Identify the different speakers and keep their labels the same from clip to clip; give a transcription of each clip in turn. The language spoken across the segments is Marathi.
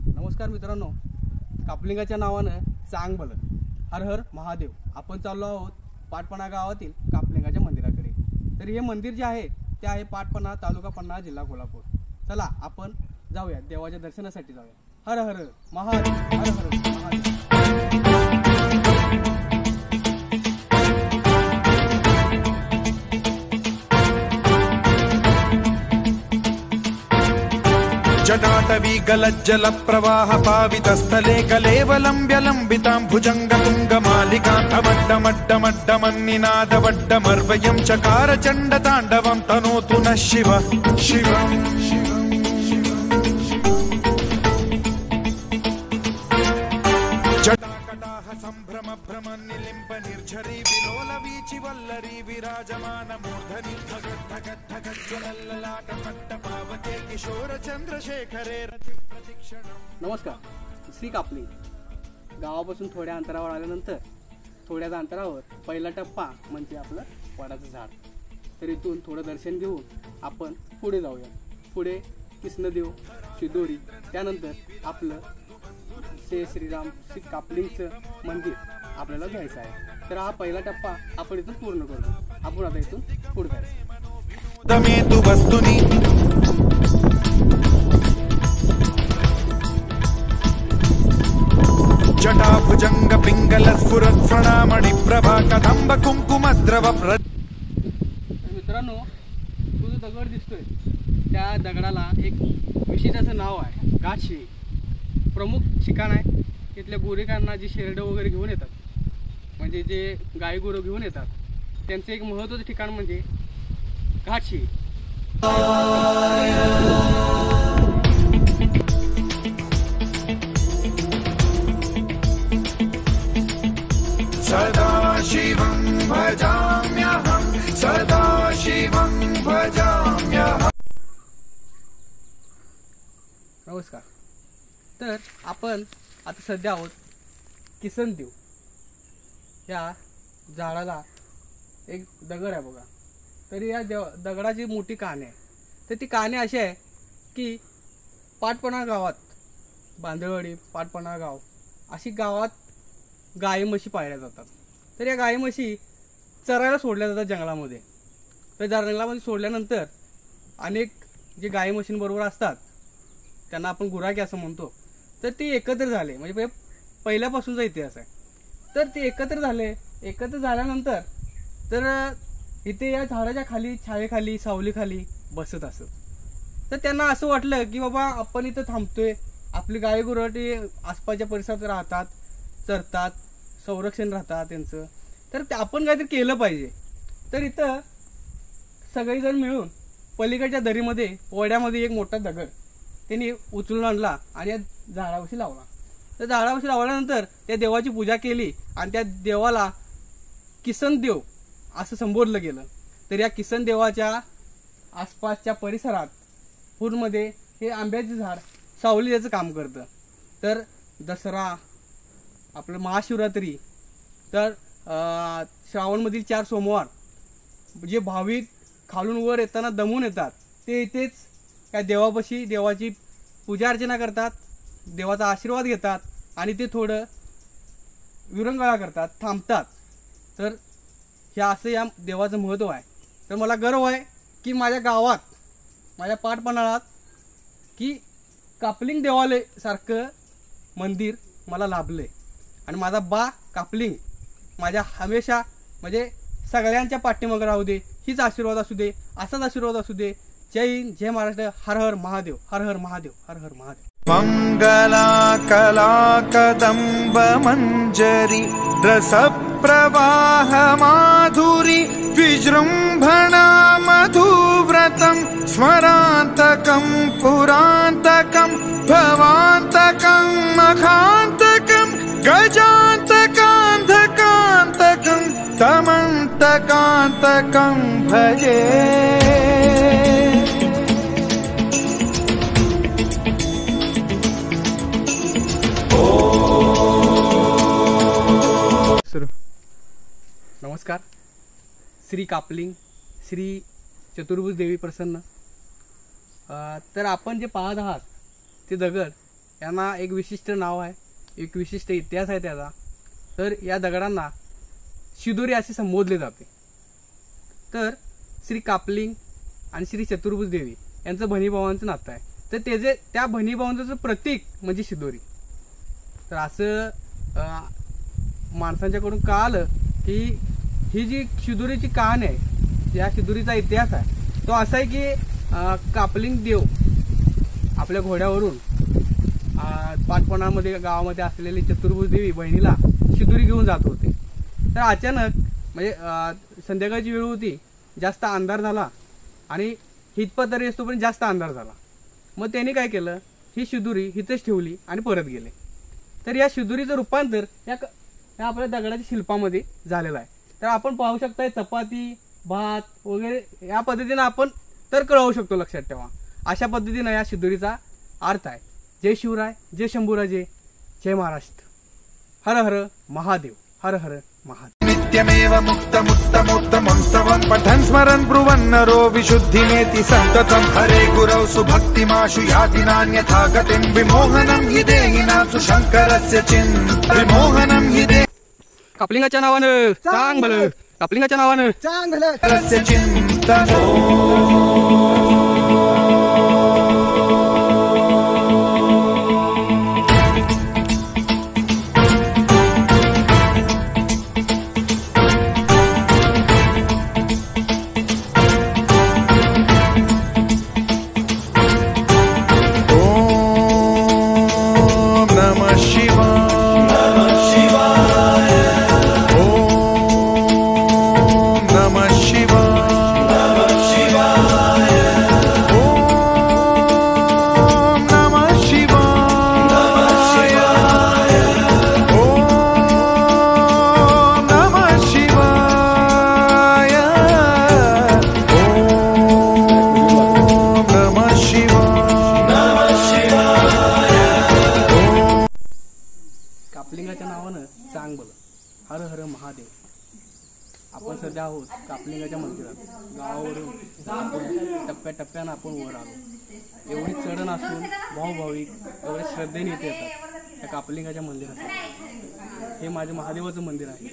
Speaker 1: नमस्कार मित्रांनो, कापलिंगाच्या नावानं चांग भलं. हर हर महादेव. आपण चाललो आहोत पाटपणा गावातील कापलिंगाच्या मंदिराकडे. तर हे मंदिर जे आहे ते आहे पाटपणा, तालुका पन्हाळा, जिल्हा कोल्हापूर. चला आपण जाऊया, देवाच्या दर्शनासाठी जाऊया. हर हर महादेव, हर हर महादेव.
Speaker 2: जटाटवी गलज्जल प्रवाह पावितस्थले कलेवलंब्य लंबितां भुजंग तुंग मालिकांतमड्डमड्डमन्निनादवड्डमर्वयं चकार चंड तांडवं तनोतु नः शिव शिवम् जटाकटाह संभ्रम भ्रम निलिम्ब निर्झरी विलोल वीचि वल्लरी विराजमान मूर्धनि धगट धगट धगट ज्वलल्ललाट पट्ट पावते किशोर चंद्रशेखरे प्रतिक्षण.
Speaker 1: नमस्कार. श्री कापलिंग गावापासून थोड्या अंतरावर आल्यानंतर थोड्याच अंतरावर पहिला टप्पा म्हणजे आपलं वडाचं झाड. तर इथून थोडं दर्शन घेऊन आपण पुढे जाऊया. पुढे कृष्णदेव, शिदोरी, त्यानंतर आपलं श्रीराम श्री कापलिंगचं मंदिर आपल्याला घ्यायचं आहे. तर हा पहिला टप्पा आपण इथून पूर्ण करतो. आपण आता इथून पुढे जायचं.
Speaker 2: जटा भुजंग पिंगल स्फुरत् प्रणामणि प्रभा कदंब कुंकुमद्रव.
Speaker 1: मित्रांनो, तो जो दगड दिसतोय त्या दगडाला एक विशेष असं नाव आहे, घाटशिळी. प्रमुख ठिकाण आहे. तिथल्या गोरेकांना जी शेरडं वगैरे घेऊन येतात, म्हणजे जे गाई गुरं घेऊन येतात, त्यांचं एक महत्त्वाचं ठिकाण म्हणजे घाटशिळी.
Speaker 2: सदाशिवं भजाम्यहं सदाशिवं भजाम्यहं.
Speaker 1: नमस्कार. तर आपण आता सध्या आहोत किसनदेव या झाडाला. एक दगड आहे बघा. तरी या दगडाची मोठी कहाणी आहे. तर ती कहाणी अशी आहे की पाटपणा गावात, बांधवडी पाटपणा गाव अशी गावात गाई म्हशी पाळल्या जातात. तर या गाई म्हशी चरायला सोडल्या जातात जंगलामध्ये. तर जंगलामध्ये सोडल्यानंतर अनेक जे गाई म्हशींबरोबर असतात त्यांना आपण गुराखी असं म्हणतो. तर ते एकत्र झाले, म्हणजे पहिल्यापासूनचा इतिहास आहे. तर ते एकत्र झाले. एकत्र झाल्यानंतर तर इथे या झाडाच्या खाली, छायेखाली, सावलीखाली बसत असत. तर त्यांना असं वाटलं की बाबा आपण इथं थांबतोय, आपली गाई गुराखी आसपासच्या परिसरात राहतात, चरतात, संरक्षण राहतात त्यांचं, तर आपण काहीतरी केलं पाहिजे. तर इथं सगळेजण मिळून पलीकडच्या दरीमध्ये, ओढ्यामध्ये एक मोठा दगड त्यांनी उचलून आणला आणि या झाडापाशी लावला. तर झाडापाशी लावल्यानंतर त्या देवाची पूजा केली आणि त्या देवाला किसनदेव असं संबोधलं गेलं. तर या किसनदेवाच्या आसपासच्या परिसरात पूरमध्ये हे आंब्याचे झाड सावली याचं काम करतं. तर दसरा, आपलं महाशिवरात्री, तर श्रावणमधील 4 सोमवार जे भाविक खालून वर येताना दमून येतात ते इथेच त्या देवापाशी देवाची पूजा अर्चना करतात, देवाचा आशीर्वाद घेतात आणि ते थोडं विरंगुळा करतात, थांबतात. तर हे असं या देवाचं महत्त्व आहे. तर मला गर्व आहे की माझ्या गावात, माझ्या पाटपणाळात की कापलिंग देवालय सारखं मंदिर मला लाभलं आहे. आणि माझा बा कापलिंग माझ्या हमेशा म्हणजे सगळ्यांच्या पाठीमागे राहू दे, हीच आशीर्वाद असू दे, असाच आशीर्वाद असू दे. जय हिंद, जय महाराष्ट्र. हर हर महादेव, हर हर महादेव, हर हर महादेव.
Speaker 2: मंगला कला कदंब मंजरी रस प्रवाह माधुरी विजृंभणा मधुव्रतं स्मरान्तकं पुरान्तकं भवान्तकं मखान्तकं गजान्तकान्धकान्तकं तमन्तकान्तकं भजे.
Speaker 1: नमस्कार. श्री कापलिंग, श्री चतुर्भुज देवी प्रसन्न. तर आपण जे पाहत आहात ते दगड यांना एक विशिष्ट नाव आहे, एक विशिष्ट इतिहास आहे त्याचा. तर या दगडांना शिदोरी असे संबोधले जाते. तर श्री कापलिंग आणि श्री चतुर्भुज देवी यांचं बहिणीभावांचं नातं आहे. तर त्या बहिणीभावांचं प्रतीक म्हणजे शिदोरी. तर असं माणसांच्याकडून कळालं की ही जी शिदोरीची कहाणी आहे, या शिदोरीचा इतिहास आहे तो असा आहे की कापलिंग देव आपल्या घोड्यावरून पाटपणामध्ये गावामध्ये असलेली चतुर्भुज देवी बहिणीला शिदोरी घेऊन जात होते. तर अचानक म्हणजे संध्याकाळची वेळ होती, जास्त अंधार झाला आणि हितपत तरी असतोपर्यंत जास्त अंधार झाला. मग त्यांनी काय केलं, ही शिदोरी हिथेच ठेवली आणि परत गेले. तर या शिदोरीचं रूपांतर या आपल्या दगडाच्या शिल्पामध्ये झालेलं आहे. तर आपण पाहू शकता चपाती भात वगैरे या पद्धतीने आपण तर कळवू शकतो. लक्षात ठेवा, अशा पद्धतीने या शिदोरीचा अर्थ आहे. जय शिवराय, जय शंभूराजे, जय महाराष्ट्र. हर हर महादेव, हर हर महादेव.
Speaker 2: नित्यमेव मुक्तमुत्तमोत्तमं पठन् स्मरन् ब्रुवन्नरो विशुद्धिमेति सन्ततं हरे गुरौ सुभक्तिमाशु याति नान्यथा गतिं विमोहनं हि देहिनासु शङ्करस्य विमोहनं हि दे.
Speaker 1: कापलिंगाच्या नावानं चांग भलं, कापलिंगाच्या नावानं
Speaker 3: चांग भलं.
Speaker 2: तस्य चिन्तनो
Speaker 1: कापलिंगाच्या नावानं चांग भलं, हर हर महादेव. आपण सध्या आहोत कापलिंगाच्या मंदिरात. गावावरून आपण टप्प्याटप्प्यानं आपण वर आलो. एवढी चढण असून भावभाविक एवढ्या श्रद्धेने इथे येतात त्या कापलिंगाच्या मंदिरात. हे माझे महादेवाचं मंदिर आहे.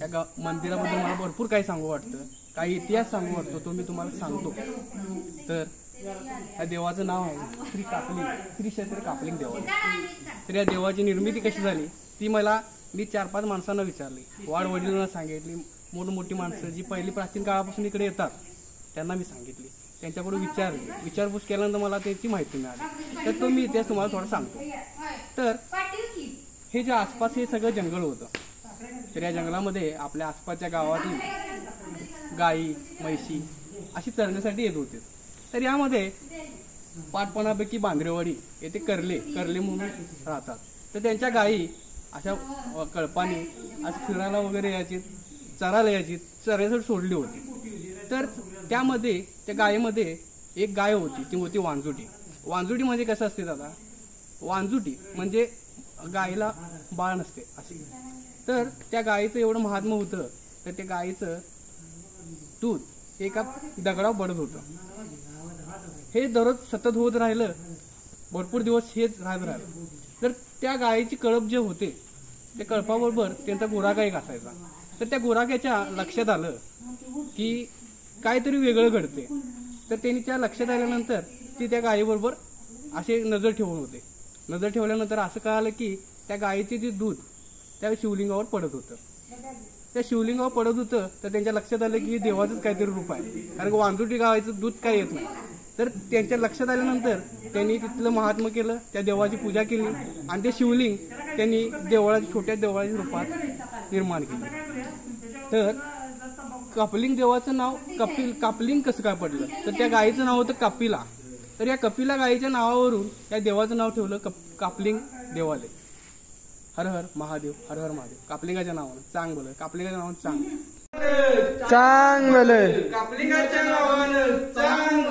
Speaker 1: या मंदिराबद्दल मला भरपूर काही सांगू वाटतं, काही इतिहास सांगू वाटतो, तो मी तुम्हाला सांगतो. तर या देवाचं नाव आहे श्री कापलिंग, श्री क्षेत्र कापलिंग देवालय. तर या देवाची निर्मिती कशी झाली ती मी 4-5 माणसांना विचारली, वाडवडिलांना सांगितली. मोठमोठी माणसं जी पहिली प्राचीन काळापासून इकडे येतात त्यांना मी सांगितली. त्यांच्याकडून विचारपूस केल्यानंतर मला त्याची माहिती मिळाली. तर तो मी इतिहास तुम्हाला थोडा सांगतो. तर हे जे आसपास हे सगळं जंगल होतं. तर या जंगलामध्ये आपल्या आसपासच्या गावातील गाई म्हैशी अशी चरण्यासाठी येत होते. तर यामध्ये पाटपणापैकी बांद्रेवाडी येथे करले म्हणून राहतात. तर त्यांच्या गायी अशा कळपाने असं फिरायला वगैरे यायची, चरायला यायची, चरायसाठी सोडली होती. तर त्यामध्ये त्या गायीमध्ये एक गाय होती, ती होती वांजुटी. वांजुटी म्हणजे कसं असते दादा, वांजुटी म्हणजे गायीला बाळ नसते अशी. तर त्या गायीचं एवढं महात्म्य होतं. तर त्या गायीचं दूध एका दगडावर पडत होतं. हे दररोज सतत होत राहिलं, भरपूर दिवस हेच राहत राहिलं. तर त्या गायीची कळप जे होते त्या कळपाबरोबर त्यांचा गोरागा एक असायचा. तर त्या गोराग्याच्या लक्षात आलं की काहीतरी वेगळं घडते. तर त्यांनी त्या लक्षात आल्यानंतर ती त्या गायीबरोबर असे नजर ठेवून होते. नजर ठेवल्यानंतर असं कळालं की त्या गायीचे जे दूध त्या शिवलिंगावर पडत होतं. त्या शिवलिंगावर पडत होतं तर त्यांच्या लक्षात आलं की देवाचंच काहीतरी रूप आहे, कारण वांजुटी गायीचं दूध काय येत नाही. तर त्यांच्या लक्षात आल्यानंतर त्यांनी तिथलं महात्म्य केलं, त्या देवाची पूजा केली आणि ते शिवलिंग त्यांनी छोट्या देवळाच्या रूपात निर्माण केलं. तर कापलिंग देवाचं नाव कापलिंग कसं काय पडलं, तर त्या गायीचं नाव होतं कपिला. तर या कपिला गायीच्या नावावरून या देवाचं नाव ठेवलं कापलिंग देवालय. हर हर महादेव, हर हर महादेव. कापलिंगाच्या नावानं चांग भलं, कापलिंगाच्या नावानं चांग
Speaker 3: चांग भलं,
Speaker 1: कापलिंगाच्या नावानं चांग